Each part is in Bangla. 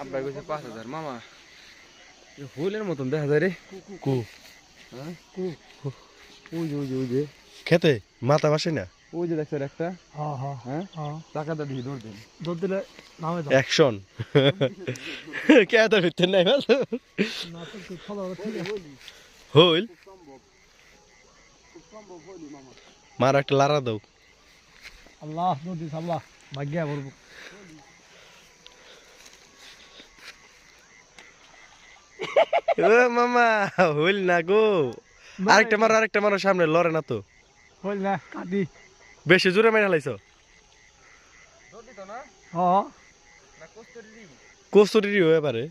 আব্বাই কইছে 5000 মামা হুলের মতন দেখা যায় রে কু হ্যাঁ ওই যে খেতে মাথা বাসে না ওই যে দেখছো একটা হ্যাঁ হ্যাঁ হ্যাঁ হ্যাঁ টাকাটা দিয়ে দৌড় দেন দুধ দিলে নামে দাও অ্যাকশন কে তো হইতে নাই ভালো না তো তুই ফলো ঠিক আছে হইল মার একটা লারা দাও আল্লাহ দুধ দিস আল্লাহ ভাগ্যা বলবো ও মামা হইল না গো আরেকটা মারো সামনে লড়ে না তো হইল না কাটি বেশি জোরে মেরে হালাইছ দৌড় দিত না হ্যাঁ না কস্তুরি কস্তুরি হয়ে পারে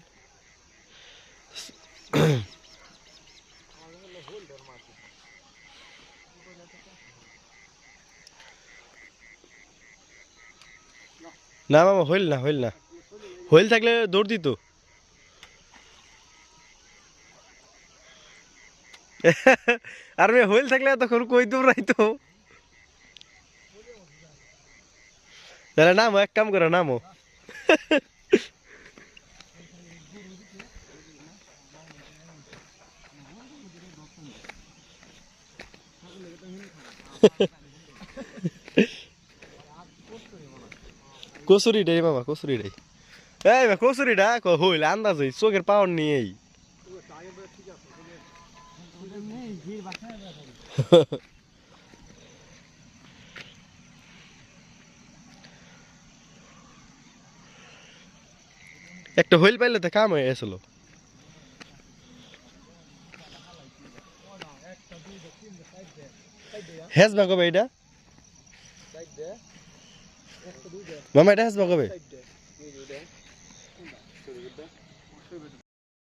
না মামা হইল না হইল থাকলে দৌড় দিত আর মেয়ে হইল থাকলে তখন কই দৌড়াইতো তাহলে নামো এক কাম করো নামো কসুরিটাই মামা কসুরিটাই এই কসুরিটা হইল আন্দাজ হই চোখের পাওয়ার নিয়েই একটা হইল পাইলে তো কাম হয়ে গেছিল হেসবা কবে এটা মামা এটা হেসবা কবে